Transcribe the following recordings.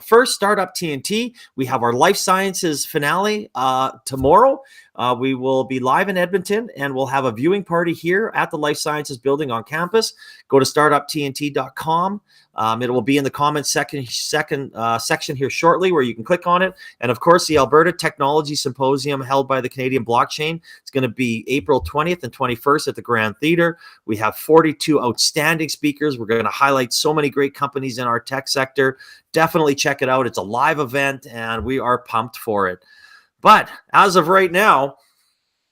first, Startup TNT. We have our life sciences finale tomorrow. We will be live in Edmonton, and we'll have a viewing party here at the Life Sciences building on campus. Go to startuptnt.com. It will be in the comments section here shortly, where you can click on it. And of course, the Alberta Technology Symposium held by the Canadian Blockchain. It's going to be April 20th and 21st at the Grand Theatre. We have 42 outstanding speakers. We're going to highlight so many great companies in our tech sector. Definitely check it out. It's a live event, and we are pumped for it. But as of right now,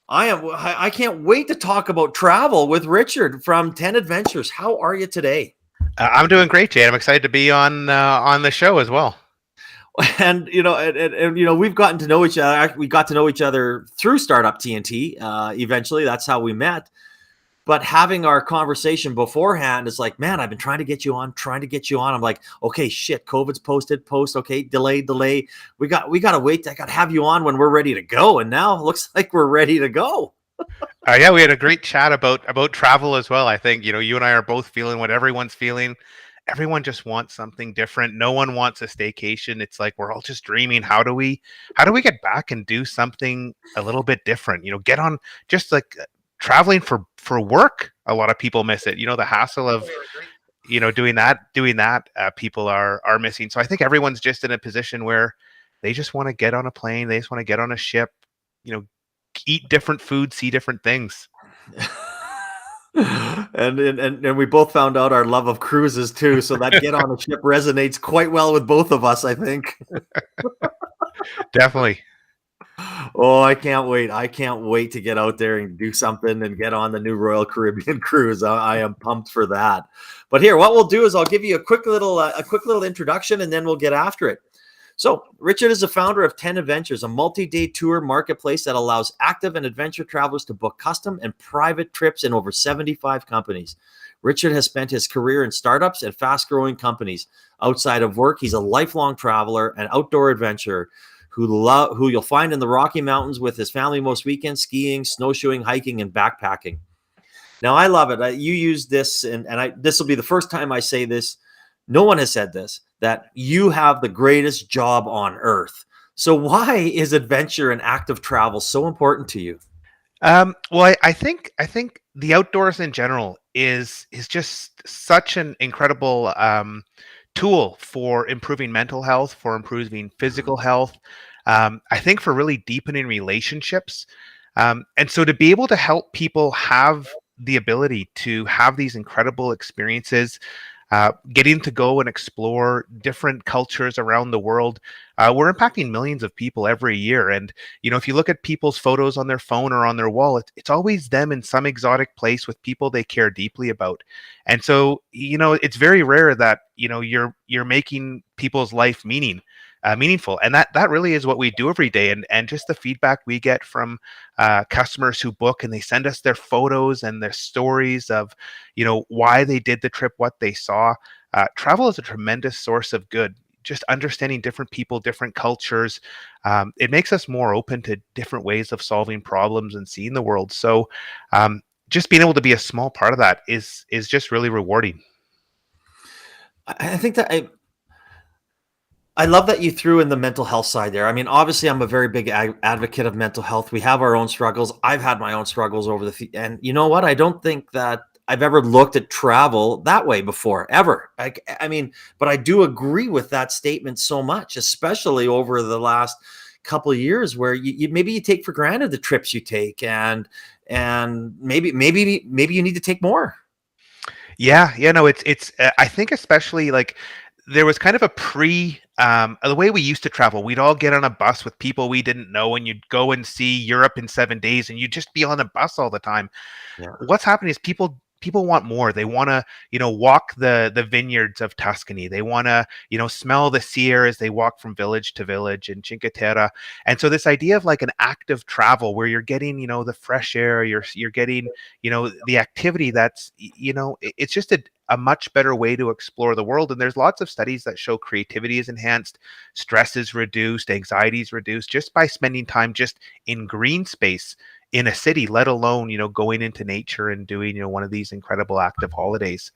I can't wait to talk about travel with Richard from 10Adventures. How are you today? I'm doing great, Jay. I'm excited to be on the show as well. And we've gotten to know each other. We got to know each other through Startup TNT. Eventually, that's how we met. But having our conversation beforehand is like, man, I've been trying to get you on. I'm like, okay, shit, COVID's post. Okay, delay. We got to wait. I got to have you on when we're ready to go. And now it looks like we're ready to go. Yeah, we had a great chat about travel as well. I think, you and I are both feeling what everyone's feeling. Everyone just wants something different. No one wants a staycation. It's like we're all just dreaming. How do we get back and do something a little bit different? Get on, just like traveling for work. A lot of people miss it. The hassle of doing that people are missing. So I think everyone's just in a position where they just want to get on a plane. They just want to get on a ship, eat different food, see different things. and we both found out our love of cruises too, so that get on a ship resonates quite well with both of us, I think. Definitely. Oh, I can't wait to get out there and do something and get on the new Royal Caribbean cruise. I am pumped for that. But here, what we'll do is I'll give you a quick little introduction, and then we'll get after it. So Richard is the founder of 10Adventures, a multi-day tour marketplace that allows active and adventure travelers to book custom and private trips in over 75 companies. Richard has spent his career in startups and fast-growing companies. Outside of work, he's a lifelong traveler and outdoor adventurer who you'll find in the Rocky Mountains with his family most weekends, skiing, snowshoeing, hiking, and backpacking. Now, I love it. You use this, and this will be the first time I say this. No one has said this, that you have the greatest job on earth. So why is adventure and active travel so important to you? Well, I think the outdoors in general is just such an incredible tool for improving mental health, for improving physical health. I think for really deepening relationships. And so to be able to help people have the ability to have these incredible experiences, getting to go and explore different cultures around the world. We're impacting millions of people every year. And, if you look at people's photos on their phone or on their wall, it's always them in some exotic place with people they care deeply about. And so, it's very rare that, you're making people's life meaningful. And that really is what we do every day. And just the feedback we get from customers who book, and they send us their photos and their stories of, why they did the trip, what they saw. Travel is a tremendous source of good. Just understanding different people, different cultures. It makes us more open to different ways of solving problems and seeing the world. So just being able to be a small part of that is just really rewarding. I think that I love that you threw in the mental health side there. I mean, obviously, I'm a very big advocate of mental health. We have our own struggles. I've had my own struggles and you know what? I don't think that I've ever looked at travel that way before, ever. I mean, but I do agree with that statement so much, especially over the last couple of years, where maybe you take for granted the trips you take, and maybe you need to take more. Yeah, no, it's. I think especially like there was kind of a the way we used to travel. We'd all get on a bus with people we didn't know, and you'd go and see Europe in 7 days, and you'd just be on a bus all the time. Yeah. What's happening is people want more. They want to, walk the vineyards of Tuscany. They want to, smell the sea air as they walk from village to village in Cinque Terre. And so this idea of like an active travel where you're getting, the fresh air, you're getting, the activity that's, it's just a much better way to explore the world. And there's lots of studies that show creativity is enhanced, stress is reduced, anxiety is reduced just by spending time just in green space in a city, let alone, going into nature and doing, one of these incredible active holidays.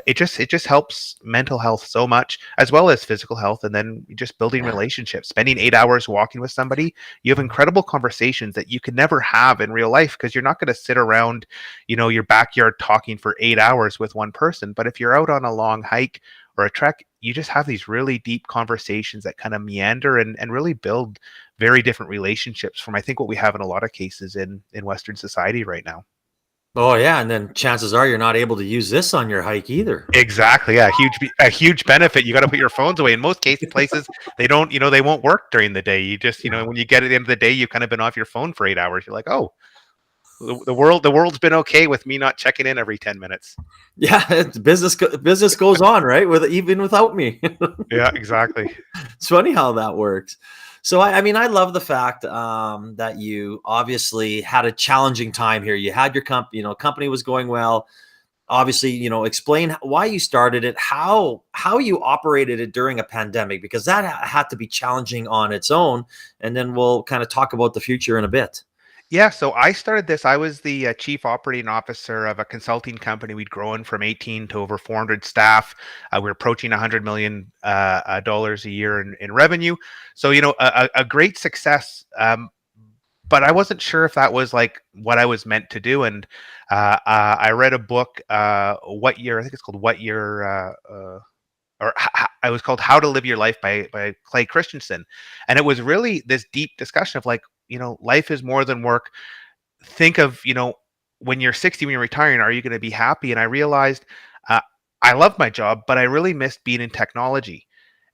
It just helps mental health so much, as well as physical health, and then just building relationships. Spending 8 hours walking with somebody, you have incredible conversations that you could never have in real life, because you're not going to sit around, your backyard talking for 8 hours with one person. But if you're out on a long hike or a trek, you just have these really deep conversations that kind of meander and really build very different relationships from, I think, what we have in a lot of cases in Western society right now. Oh yeah, and then chances are you're not able to use this on your hike either. Exactly. Yeah, a huge benefit. You got to put your phones away. In most places, they don't. They won't work during the day. You just, when you get at the end of the day, you've kind of been off your phone for 8 hours. You're like, oh, the world's been okay with me not checking in every 10 minutes. Yeah, business goes on, right? With even without me. Yeah, exactly. It's funny how that works. So I mean, I love the fact that you obviously had a challenging time here. You had your company was going well. Obviously, explain why you started it, how you operated it during a pandemic, because that had to be challenging on its own. And then we'll kind of talk about the future in a bit. Yeah, so I started this. I was the chief operating officer of a consulting company. We'd grown from 18 to over 400 staff. We're approaching $100 million a year in revenue. So, a great success. But I wasn't sure if that was like what I was meant to do. And I read a book, What Year, I think it's called What Year, it was called How to Live Your Life by Clay Christensen. And it was really this deep discussion of like, life is more than work. Think of, when you're 60, when you're retiring, are you going to be happy? And I realized uh, I love my job, but I really missed being in technology.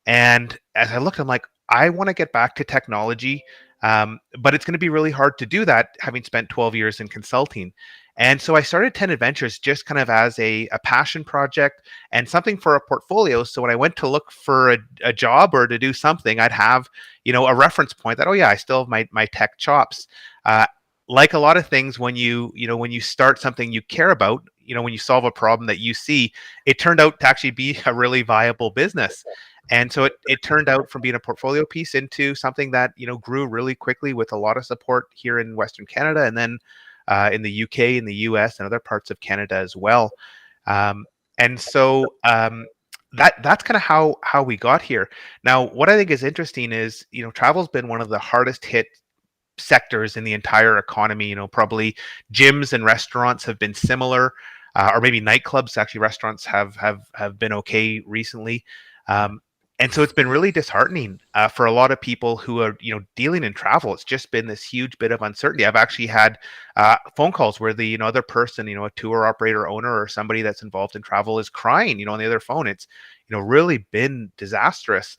And as I looked, I'm like, I want to get back to technology, but it's going to be really hard to do that, having spent 12 years in consulting. And so I started 10 Adventures just kind of as a passion project and something for a portfolio. So when I went to look for a job or to do something, I'd have, a reference point that, oh yeah, I still have my tech chops. Uh, like a lot of things, when you start something you care about, when you solve a problem that you see, it turned out to actually be a really viable business. And so it turned out from being a portfolio piece into something that, grew really quickly with a lot of support here in Western Canada, and then in the UK, in the US, and other parts of Canada as well. And so that's kind of how we got here. Now, what I think is interesting is, travel's been one of the hardest hit sectors in the entire economy. Probably gyms and restaurants have been similar, or maybe nightclubs. Actually, restaurants have been okay recently. And so it's been really disheartening for a lot of people who are, dealing in travel. It's just been this huge bit of uncertainty. I've actually had phone calls where the other person, a tour operator, owner, or somebody that's involved in travel is crying, on the other phone. It's really been disastrous.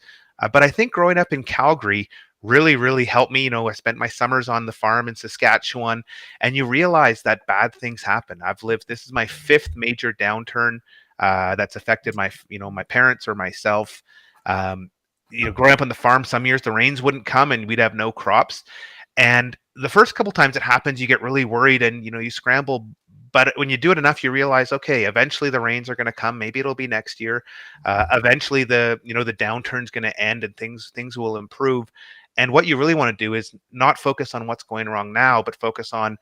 But I think growing up in Calgary really, really helped me. I spent my summers on the farm in Saskatchewan, and you realize that bad things happen. This is my fifth major downturn that's affected my parents or myself. Growing up on the farm, some years the rains wouldn't come and we'd have no crops. And the first couple times it happens, you get really worried and, you scramble. But when you do it enough, you realize, okay, eventually the rains are going to come. Maybe it'll be next year. Eventually the downturn's going to end and things will improve. And what you really want to do is not focus on what's going wrong now, but focus on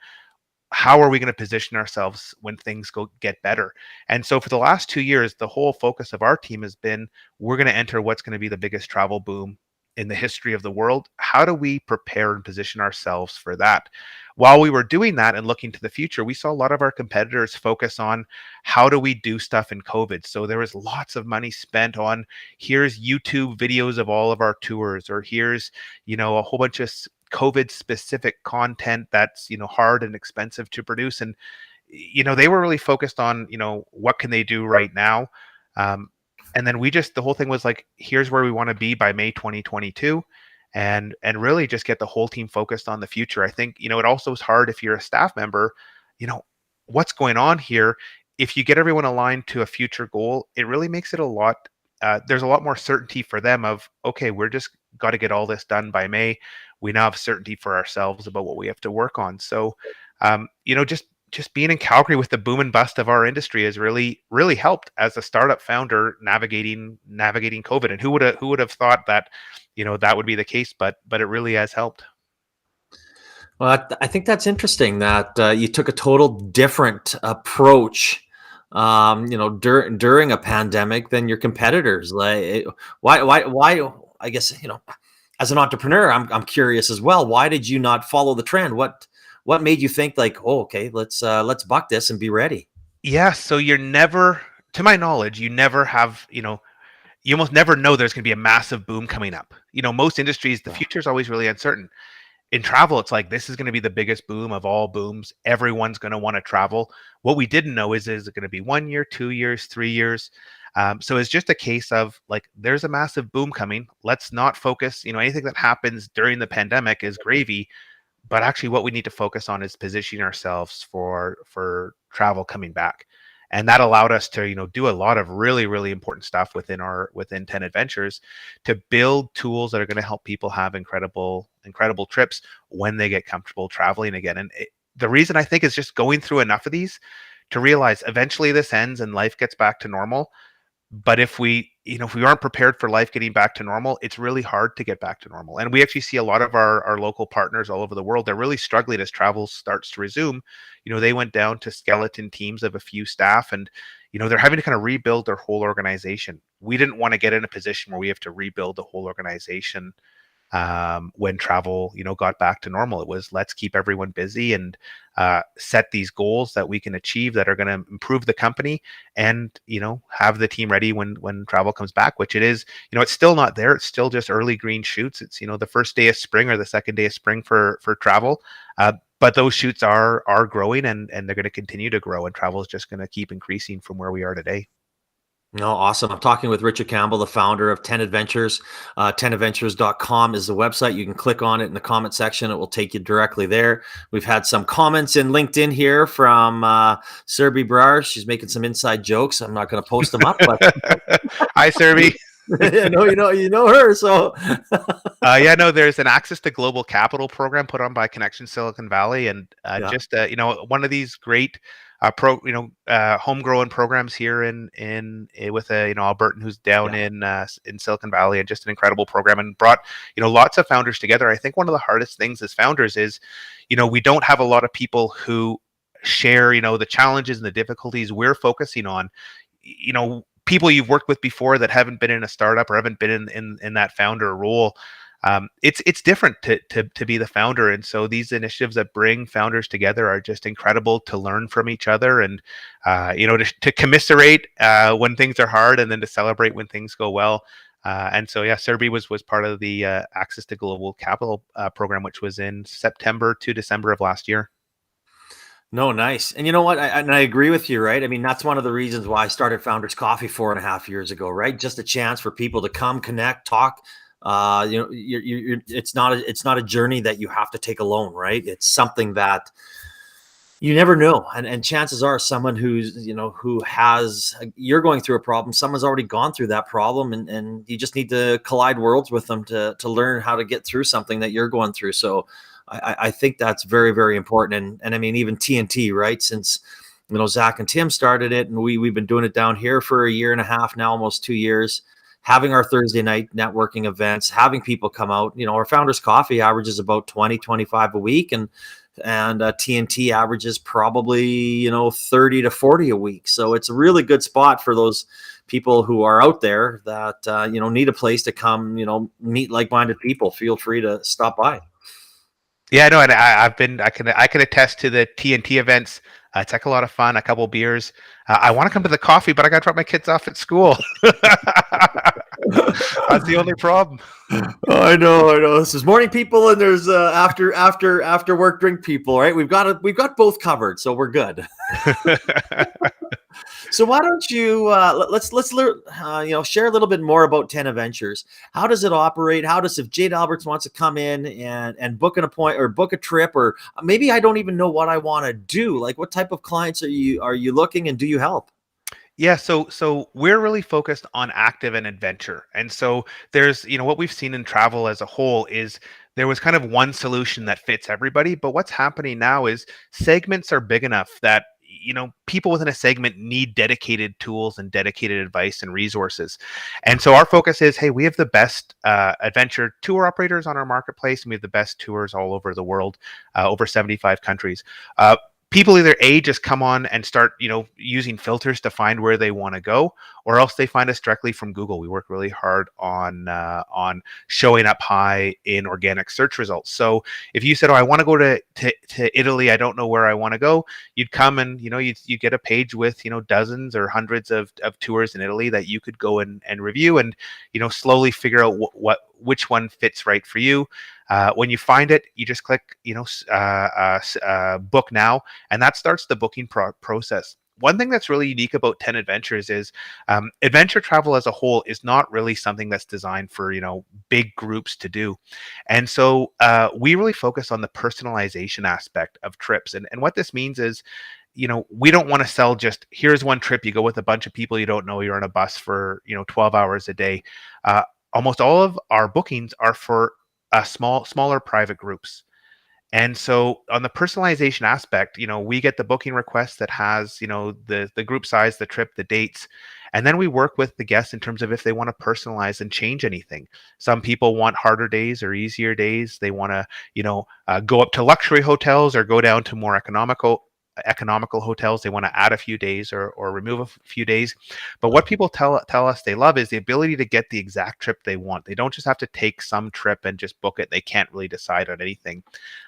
how are we going to position ourselves when things get better. And so for the last 2 years, the whole focus of our team has been, we're going to enter what's going to be the biggest travel boom in the history of the world. How do we prepare and position ourselves for that? While we were doing that and looking to the future, we saw a lot of our competitors focus on how do we do stuff in COVID. So there was lots of money spent on, here's YouTube videos of all of our tours, or here's, a whole bunch of COVID specific content that's, hard and expensive to produce. And, they were really focused on, what can they do right now? And then the whole thing was like, here's where we want to be by May 2022. And really just get the whole team focused on the future. I think, it also is hard if you're a staff member, what's going on here. If you get everyone aligned to a future goal, it really makes it there's a lot more certainty for them of, okay, we're just got to get all this done by May. We now have certainty for ourselves about what we have to work on. So, just being in Calgary with the boom and bust of our industry has really, really helped as a startup founder navigating COVID. And who would have thought that, that would be the case, but it really has helped. Well, I think that's interesting that you took a total different approach during a pandemic than your competitors. Why? I guess, as an entrepreneur, I'm curious as well. Why did you not follow the trend? What made you think like, oh, okay, let's buck this and be ready? Yeah, so you're never, to my knowledge, you never have, you almost never know there's going to be a massive boom coming up. Most industries, the Yeah. future is always really uncertain. In travel, it's like this is going to be the biggest boom of all booms. Everyone's going to want to travel. What we didn't know is it going to be 1 year, 2 years, 3 years? So it's just a case of like, there's a massive boom coming. Let's not focus. Anything that happens during the pandemic is gravy, but actually what we need to focus on is positioning ourselves for travel coming back. And that allowed us to do a lot of really really important stuff within 10 Adventures to build tools that are going to help people have incredible trips when they get comfortable traveling again. And the reason I think is just going through enough of these to realize eventually this ends and life gets back to normal. But if we aren't prepared for life getting back to normal, it's really hard to get back to normal. And we actually see a lot of our local partners all over the world, they're really struggling as travel starts to resume. They went down to skeleton teams of a few staff, and they're having to kind of rebuild their whole organization. We didn't want to get in a position where we have to rebuild the whole organization when travel got back to normal. It was, let's keep everyone busy and set these goals that we can achieve that are going to improve the company, and have the team ready when travel comes back, which it is. It's still not there. It's still just early green shoots. It's the first day of spring or the second day of spring for travel, but those shoots are growing, and they're going to continue to grow, and travel is just going to keep increasing from where we are today. No, awesome. I'm talking with Richard Campbell, the founder of 10 Adventures. 10adventures.com is the website. You can click on it in the comment section. It will take you directly there. We've had some comments in LinkedIn here from Serbi Brar. She's making some inside jokes. I'm not going to post them up, but Hi, Serbi. no, you know her. So Yeah, no, there's an Access to Global Capital program put on by Connection Silicon Valley, and yeah, just one of these great homegrown programs here with a Albertan who's down in Silicon Valley, and just an incredible program, and brought lots of founders together. I think one of the hardest things as founders is we don't have a lot of people who share the challenges and the difficulties. We're focusing on people you've worked with before that haven't been in a startup or haven't been in that founder role. It's different to be the founder, and so these initiatives that bring founders together are just incredible to learn from each other, and to commiserate when things are hard, and then to celebrate when things go well. And so yeah, Serbi was part of the Access to Global Capital program, which was in September to December of last year. no, nice. And you know what? I agree with you, right? I mean, that's one of the reasons why I started Founders Coffee 4.5 years ago, right? Just a chance for people to come, connect, talk. It's not a journey that you have to take alone, right? It's something that you never know, and chances are someone you're going through a problem, someone's already gone through that problem, and you just need to collide worlds with them to learn how to get through something that you're going through. So I think that's very, very important. And I mean, even TNT, right? Since Zach and Tim started it, and we've been doing it down here for a year and a half now, almost 2 years, having our Thursday night networking events, having people come out. Our Founders Coffee averages about 20-25 a week, and TNT averages probably 30 to 40 a week. So it's a really good spot for those people who are out there that need a place to come meet like-minded people. Feel free to stop by. Yeah, no, and I can attest to the TNT events. It's like a lot of fun, a couple beers. I want to come to the coffee, but I got to drop my kids off at school. That's the only problem. I know. This is morning people, and there's after work drink people, right? We've got both covered, so we're good. So why don't you let's learn, share a little bit more about 10 Adventures. How does it operate? How does, if Jade Alberts wants to come in and book an appointment or book a trip, or maybe I don't even know what I want to do. Like, what type of clients are you looking, and do you help? Yeah, so we're really focused on active and adventure. And so there's, what we've seen in travel as a whole is there was kind of one solution that fits everybody. But what's happening now is segments are big enough that people within a segment need dedicated tools and dedicated advice and resources. And so our focus is, hey, we have the best adventure tour operators on our marketplace, and we have the best tours all over the world, over 75 countries. people either just come on and start, using filters to find where they want to go, or else they find us directly from Google. We work really hard on showing up high in organic search results. So if you said, "Oh, I want to go to Italy, I don't know where I want to go," you'd come and you get a page with dozens or hundreds of tours in Italy that you could go and review, and slowly figure out which one fits right for you. When you find it, you just click, book now, and that starts the booking process. One thing that's really unique about 10 Adventures is adventure travel as a whole is not really something that's designed for, big groups to do. And so we really focus on the personalization aspect of trips. And what this means is, we don't want to sell just, here's one trip, you go with a bunch of people you don't know, you're on a bus for, 12 hours a day. Almost all of our bookings are for smaller private groups. And so on the personalization aspect, we get the booking request that has, the group size, the trip, the dates, and then we work with the guests in terms of if they want to personalize and change anything. Some people want harder days or easier days. They want to, go up to luxury hotels or go down to more economical hotels. They want to add a few days or remove a few days. But what people tell us they love is the ability to get the exact trip they want. They don't just have to take some trip and just book it. They can't really decide on anything.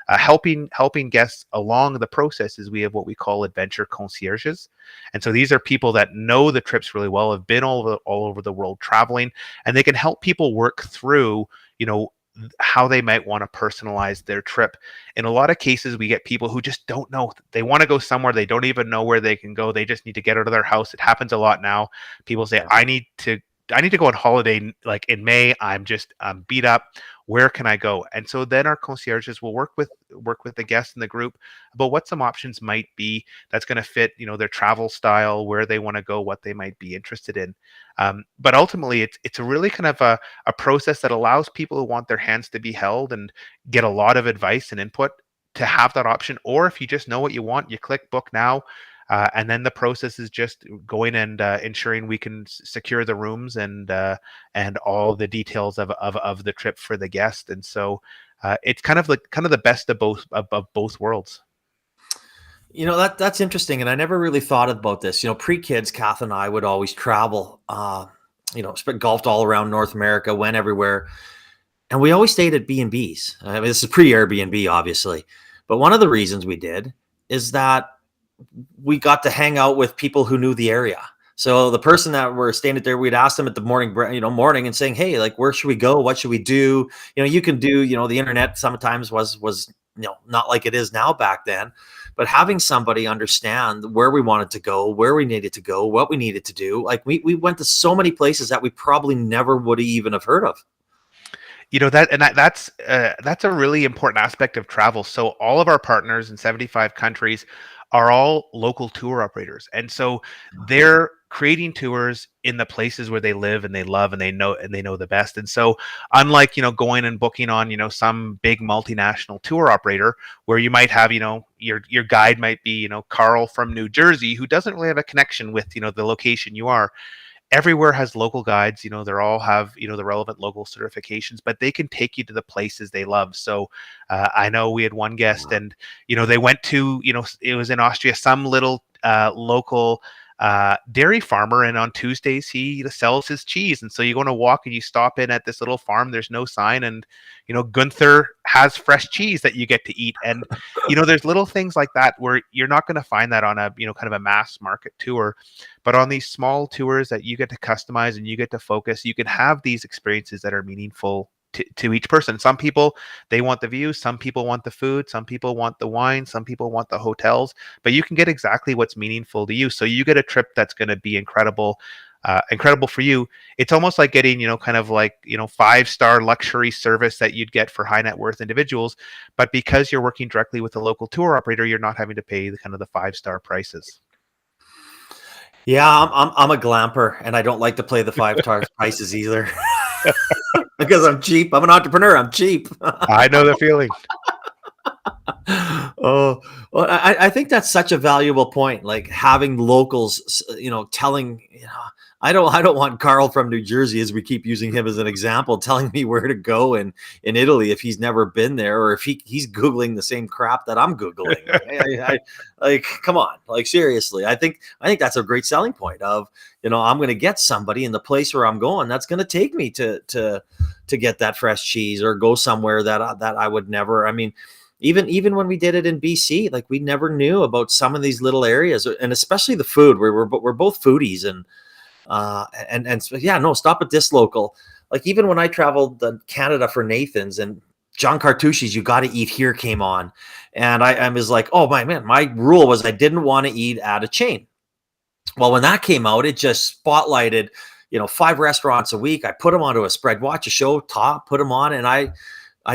Helping guests along the process is we have what we call adventure concierges. And so these are people that know the trips really well, have been all over the world traveling, and they can help people work through, how they might want to personalize their trip. In a lot of cases, we get people who just don't know. They want to go somewhere. They don't even know where they can go. They just need to get out of their house. It happens a lot now. People say, I need to go on holiday like in May. I'm beat up. Where can I go? And so then our concierges will work with the guests in the group about what some options might be that's going to fit, their travel style, where they want to go, what they might be interested in. But ultimately, it's a really kind of a process that allows people who want their hands to be held and get a lot of advice and input to have that option. Or if you just know what you want, you click book now. And then the process is just going and ensuring we can secure the rooms and all the details of the trip for the guest. And so it's kind of the best of both worlds. That's interesting, and I never really thought about this. Pre-kids, Kath and I would always travel. Golfed all around North America, went everywhere, and we always stayed at B&Bs. I mean, this is pre-Airbnb, obviously, but one of the reasons we did is that we got to hang out with people who knew the area. So the person that we're staying at there, we'd ask them at the morning and saying, "Hey, like, where should we go? What should we do?" You can do, the internet sometimes was not like it is now back then, but having somebody understand where we wanted to go, where we needed to go, what we needed to do. Like we went to so many places that we probably never would even have heard of. That's a really important aspect of travel. So all of our partners in 75 countries are all local tour operators, and so they're creating tours in the places where they live and they love and they know the best. And so unlike going and booking on some big multinational tour operator where you might have your guide might be Carl from New Jersey who doesn't really have a connection with the location you are. Everywhere has local guides, they all have, the relevant local certifications, but they can take you to the places they love. So I know we had one guest and, they went to, it was in Austria, some little local dairy farmer, and on Tuesdays he sells his cheese. And so you go on a walk and you stop in at this little farm, there's no sign, and Gunther has fresh cheese that you get to eat. And there's little things like that where you're not going to find that on a kind of a mass market tour, but on these small tours that you get to customize and you get to focus, you can have these experiences that are meaningful to each person. Some people, they want the views, some people want the food, some people want the wine, some people want the hotels, but you can get exactly what's meaningful to you. So you get a trip that's going to be incredible for you. It's almost like getting, kind of like, 5-star luxury service that you'd get for high net worth individuals. But because you're working directly with a local tour operator, you're not having to pay the 5-star prices. Yeah, I'm a glamper, and I don't like to play the 5-star prices either. Because I'm cheap. I'm an entrepreneur. I'm cheap. I know the feeling. Oh, well, I think that's such a valuable point. Like having locals, telling, I don't want Carl from New Jersey, as we keep using him as an example, telling me where to go in Italy if he's never been there, or if he's googling the same crap that I'm googling. Like, like, come on, like, seriously. I think that's a great selling point of, I'm going to get somebody in the place where I'm going that's going to take me to get that fresh cheese, or go somewhere that I would never. I mean, even when we did it in BC, like, we never knew about some of these little areas, and especially the food. We're both foodies, and so, yeah, no, stop at this local. Like, even when I traveled to Canada for Nathan's, and John Cartucci's "You Got to Eat Here" came on, and I was like, oh my man, my rule was I didn't want to eat at a chain. Well, when that came out, it just spotlighted, 5 restaurants a week. I put them onto a spread, watch a show, top, put them on, and I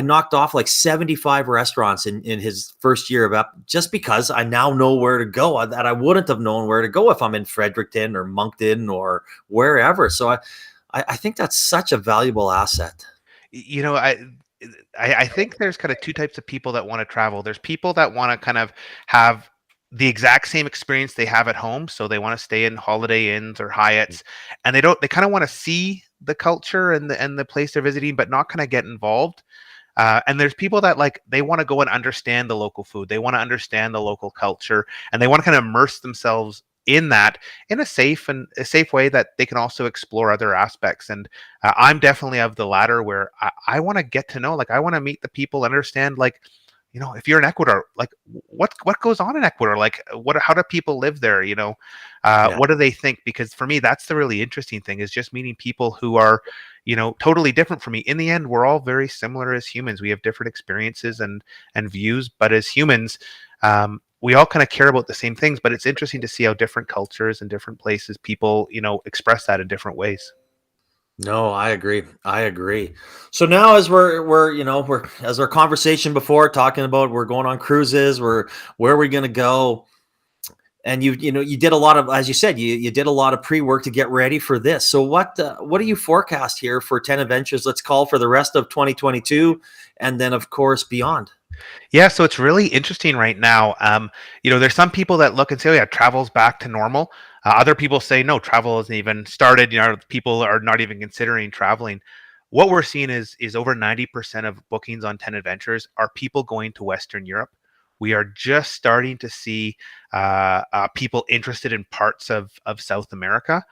knocked off like 75 restaurants in his first year of just because I now know where to go that I wouldn't have known where to go if I'm in Fredericton or Moncton or wherever. So I think that's such a valuable asset. You know, I think there's kind of two types of people that want to travel. There's people that want to kind of have the exact same experience they have at home, so they want to stay in Holiday Inns or Hyatts, and they kind of want to see the culture and the place they're visiting, but not kind of get involved. And there's people that, like, they want to go and understand the local food. They want to understand the local culture, and they want to kind of immerse themselves in that in a safe way that they can also explore other aspects. And I'm definitely of the latter, where I want to get to know, like, I want to meet the people, understand, like, if you're in Ecuador, like, what goes on in Ecuador, like, how do people live there, Yeah. what do they think? Because for me, that's the really interesting thing, is just meeting people who are, totally different from me. In the end, we're all very similar as humans. We have different experiences and views, but as humans, we all kind of care about the same things. But it's interesting to see how different cultures and different places, people, express that in different ways. No, I agree. I agree. So now, as we're as our conversation before, talking about, we're going on cruises, where are we going to go? And you did a lot of, as you said, you did a lot of pre-work to get ready for this. So what do you forecast here for 10 Adventures? Let's call for the rest of 2022, and then of course beyond. Yeah, so it's really interesting right now. There's some people that look and say, "Oh yeah, travel's back to normal." Other people say, "No, travel hasn't even started." People are not even considering traveling. What we're seeing is over 90% of bookings on 10 Adventures are people going to Western Europe. We are just starting to see people interested in parts of South America.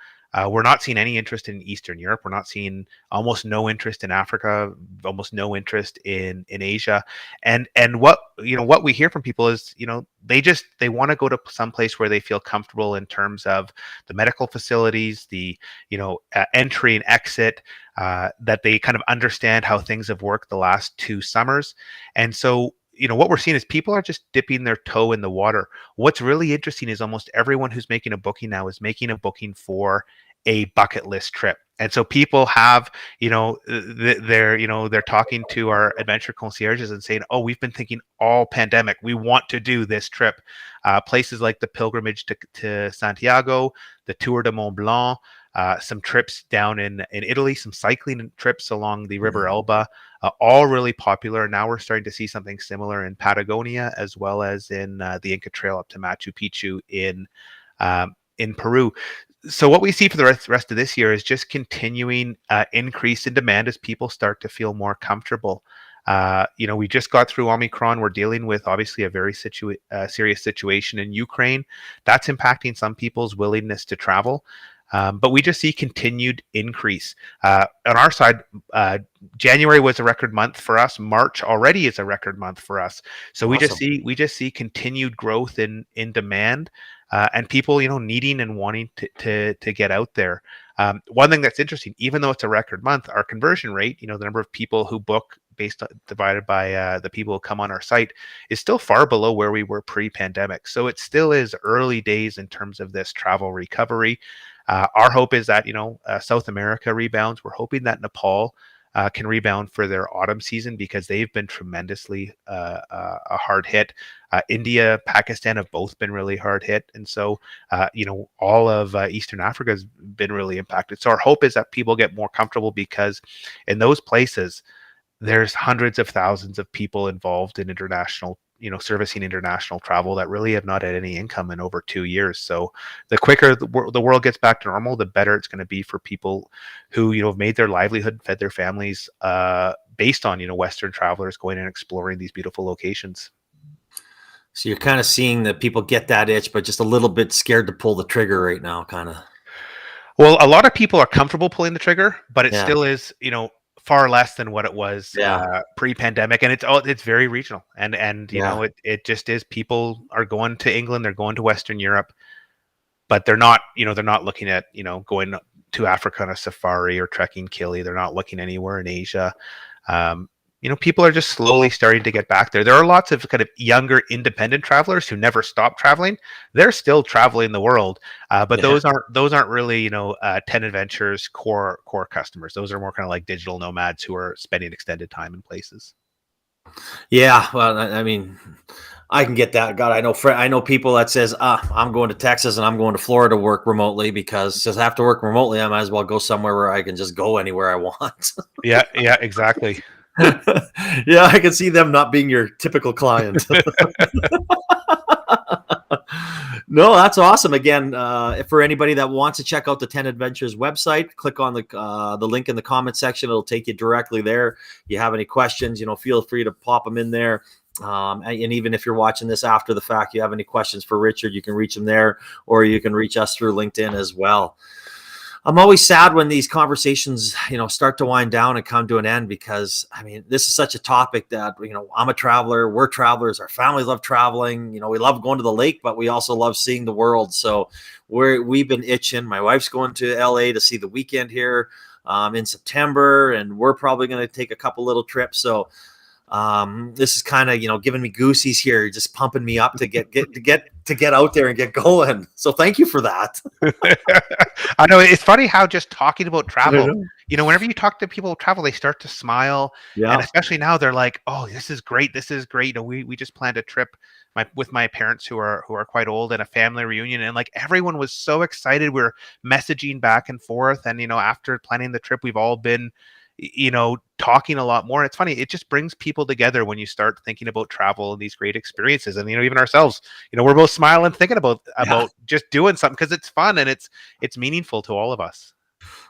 We're not seeing any interest in Eastern Europe. We're not seeing almost no interest in Africa, almost no interest in Asia. And what we hear from people is, they want to go to some place where they feel comfortable in terms of the medical facilities, the entry and exit, that they kind of understand how things have worked the last 2 summers. And so, what we're seeing is people are just dipping their toe in the water. What's really interesting is almost everyone who's making a booking now is making a booking for a bucket list trip. And so people have, they're talking to our adventure concierges and saying, "Oh, we've been thinking all pandemic, we want to do this trip." Places like the pilgrimage to Santiago, the Tour de Mont Blanc, some trips down in Italy, some cycling trips along the River Elba, all really popular. Now we're starting to see something similar in Patagonia, as well as in the Inca Trail up to Machu Picchu in Peru. So what we see for the rest of this year is just continuing increase in demand as people start to feel more comfortable. We just got through Omicron. We're dealing with, obviously, a very serious situation in Ukraine. That's impacting some people's willingness to travel. But we just see continued increase. On our side, January was a record month for us. March already is a record month for us. So Awesome. we just see continued growth in demand, and people, needing and wanting to get out there. One thing that's interesting, even though it's a record month, our conversion rate, the number of people who book divided by the people who come on our site, is still far below where we were pre-pandemic. So it still is early days in terms of this travel recovery. Our hope is that South America rebounds. We're hoping that Nepal can rebound for their autumn season, because they've been tremendously a hard hit. India, Pakistan have both been really hard hit, and so all of Eastern Africa has been really impacted. So our hope is that people get more comfortable, because in those places there's hundreds of thousands of people involved in international servicing international travel that really have not had any income in over 2 years. So the quicker the world gets back to normal, the better it's going to be for people who have made their livelihood, fed their families based on Western travelers going and exploring these beautiful locations. So you're kind of seeing that people get that itch, but just a little bit scared to pull the trigger right now, kind of. Well, a lot of people are comfortable pulling the trigger, but it Yeah, still is, far less than what it was yeah, pre-pandemic, and it's very regional, and yeah. it just is. People are going to England, they're going to Western Europe, but they're not looking at going to Africa on a safari or trekking Kili. They're not looking anywhere in Asia. Um, People are just slowly starting to get back there. There are lots of kind of younger independent travelers who never stop traveling. They're still traveling the world, but Yeah. those aren't really 10 Adventures core customers. Those are more kind of like digital nomads who are spending extended time in places. Yeah, well, I mean, I can get that. God, I know people that says, I'm going to Texas and I'm going to Florida to work remotely because since I have to work remotely, I might as well go somewhere where I can just go anywhere I want." Yeah, yeah, exactly. Yeah, I can see them not being your typical client. No, that's awesome. Again, for anybody that wants to check out the 10 Adventures website, click on the link in the comment section. It'll take you directly there. You have any questions, feel free to pop them in there. And even if you're watching this after the fact, you have any questions for Richard, you can reach him there, or you can reach us through LinkedIn as well. I'm always sad when these conversations, start to wind down and come to an end because, I mean, this is such a topic that, I'm a traveler, we're travelers, our families love traveling. We love going to the lake, but we also love seeing the world. So we've been itching. My wife's going to LA to see the weekend here in September, and we're probably going to take a couple little trips. So this is kind of giving me goosies here, just pumping me up to get out there and get going. So thank you for that. I know it's funny how just talking about I travel, know. whenever you talk to people about travel, they start to smile, and Yeah. especially now they're like, "Oh, this is great! This is great!" We just planned a trip with my parents who are quite old and a family reunion, and like everyone was so excited. We're messaging back and forth, and after planning the trip, we've all been talking a lot more. It's funny, it just brings people together when you start thinking about travel and these great experiences. And even ourselves, we're both smiling thinking about Yeah. just doing something because it's fun and it's meaningful to all of us.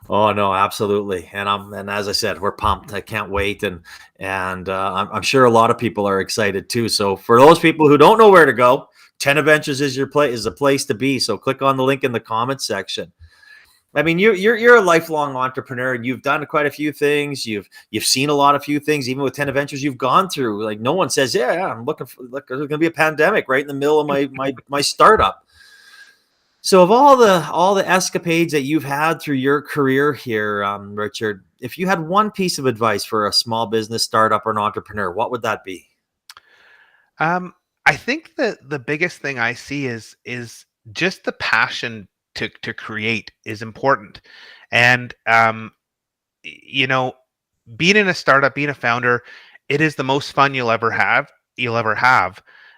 Oh no, absolutely. And as I said, we're pumped. I can't wait, and I'm sure a lot of people are excited too. So for those people who don't know where to go, 10 Adventures is a place to be. So click on the link in the comments section. I mean, you're a lifelong entrepreneur, and you've done quite a few things. You've seen a lot of few things, even with 10 Adventures you've gone through. Like no one says, yeah, I'm looking for, like, there's going to be a pandemic right in the middle of my startup. So of all the escapades that you've had through your career here, Richard, if you had one piece of advice for a small business startup or an entrepreneur, what would that be? Um, I think that the biggest thing I see is just the passion to create is important, and you know, being in a startup, being a founder, it is the most fun you'll ever have.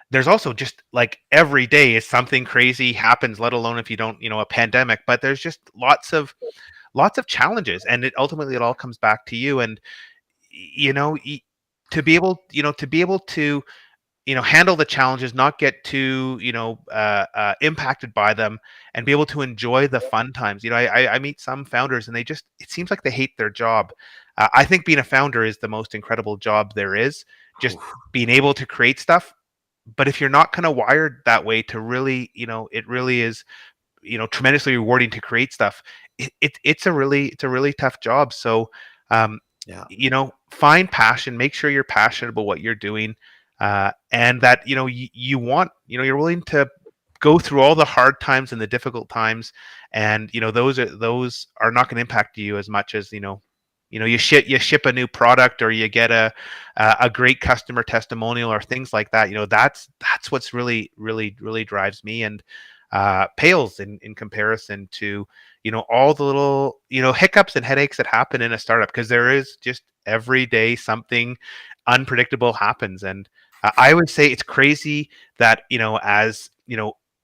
There's also just like every day is something crazy happens, let alone if you don't, a pandemic, but there's just lots of challenges, and it all comes back to you. And you know y- to be able to handle the challenges, not get too impacted by them, and be able to enjoy the fun times. I meet some founders and it seems like they hate their job. I think being a founder is the most incredible job there is, just being able to create stuff. But if you're not kind of wired that way to really, it really is, tremendously rewarding to create stuff. It's a really tough job. So um Yeah. find passion, make sure you're passionate about what you're doing, and that you want, you're willing to go through all the hard times and the difficult times, and those are not going to impact you as much as you ship a new product, or you get a great customer testimonial, or things like that. That's what's really drives me, and pales in comparison to all the little hiccups and headaches that happen in a startup, because there is just every day something unpredictable happens. And I would say it's crazy that as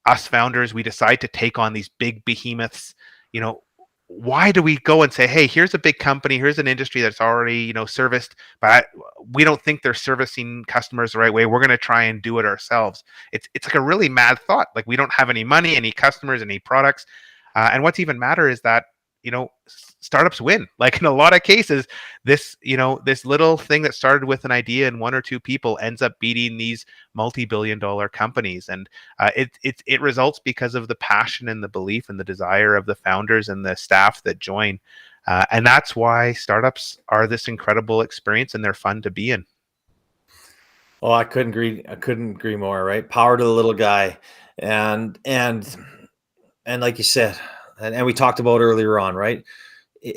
us founders, we decide to take on these big behemoths, you know why do we go and say, hey, here's a big company, here's an industry that's already, serviced, but we don't think they're servicing customers the right way. We're going to try and do it ourselves. It's like a really mad thought. Like, we don't have any money, any customers, any products. And what's even madder is that, startups win. Like, in a lot of cases, this little thing that started with an idea and one or two people ends up beating these multi-billion-dollar companies. And it results because of the passion and the belief and the desire of the founders and the staff that join. And that's why startups are this incredible experience, and they're fun to be in. Oh, I couldn't agree more, right? Power to the little guy. And like you said, and we talked about earlier on, right?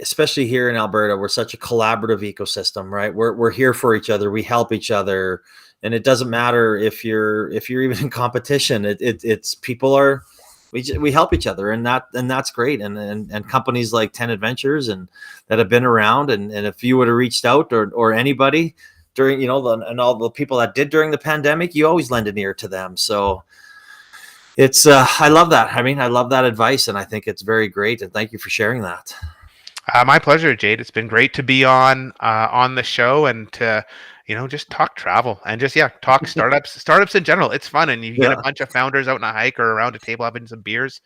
Especially here in Alberta, we're such a collaborative ecosystem, right? We're here for each other. We help each other, and it doesn't matter if you're even in competition. It's people are we help each other, and that's great. And companies like 10Adventures and that have been around, and if you would have reached out, or anybody during, and all the people that did during the pandemic, you always lend an ear to them. So it's I love that. I mean, I love that advice, and I think it's very great. And thank you for sharing that. My pleasure, Jade. It's been great to be on the show and to just talk travel and just talk startups in general. It's fun, and you get a Yeah. bunch of founders out on a hike or around a table having some beers.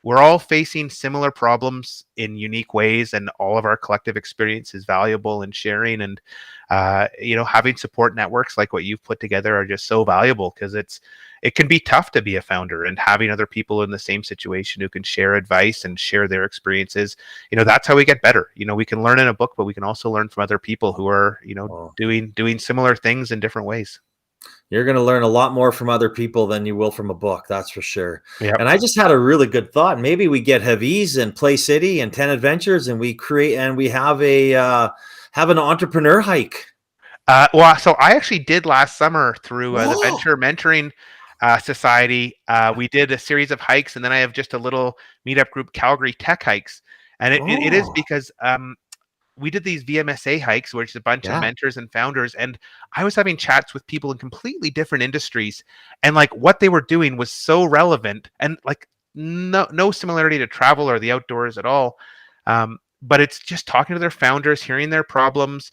We're all facing similar problems in unique ways, and all of our collective experience is valuable in sharing. And having support networks like what you've put together are just so valuable, because it can be tough to be a founder, and having other people in the same situation who can share advice and share their experiences, that's how we get better. We can learn in a book, but we can also learn from other people who are, Oh, doing similar things in different ways. you're going to learn a lot more from other people than you will from a book. That's for sure. Yep. And I just had a really good thought. Maybe we get Haviz and Play City and 10Adventures, and we have an entrepreneur hike. Well, so I actually did last summer through the Oh, Venture Mentoring Society. We did a series of hikes, and then I have just a little meetup group, Calgary Tech Hikes. And it is oh, because we did these VMSA hikes, which is a bunch of yeah. mentors and founders, and I was having chats with people in completely different industries, and like what they were doing was so relevant, and like no similarity to travel or the outdoors at all. But it's just talking to their founders, hearing their problems.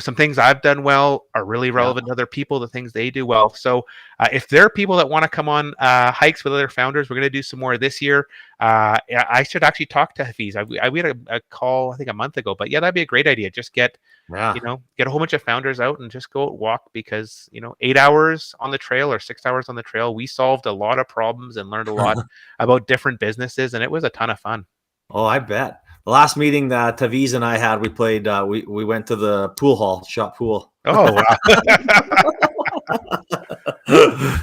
Some things I've done well are really Yeah. relevant to other people, the things they do well. So if there are people that want to come on hikes with other founders, we're going to do some more this year. I should actually talk to Hafiz. We had a call, I think, a month ago, but yeah, that'd be a great idea. Just get Yeah. a whole bunch of founders out and just go walk, because 8 hours on the trail or 6 hours on the trail, we solved a lot of problems and learned a lot about different businesses, and it was a ton of fun. Oh, I bet. The last meeting that Taviz and I had, we played. We went to the pool hall, shot pool. Oh wow.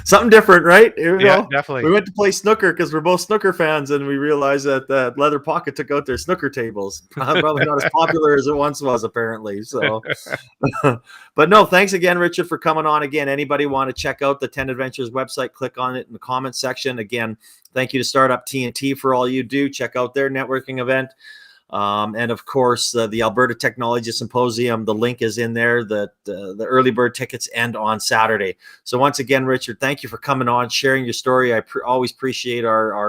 Something different, right? Yeah, We definitely. went to play snooker because we're both snooker fans, and we realized that Leather Pocket took out their snooker tables. Probably not as popular as it once was, apparently. So, but no, thanks again, Richard, for coming on again. Anybody want to check out the 10Adventures website, click on it in the comment section. Again, thank you to Startup TNT for all you do. Check out their networking event. And of course, the Alberta Technology Symposium, the link is in there. That the early bird tickets end on Saturday. So once again, Richard, thank you for coming on, sharing your story. I always appreciate our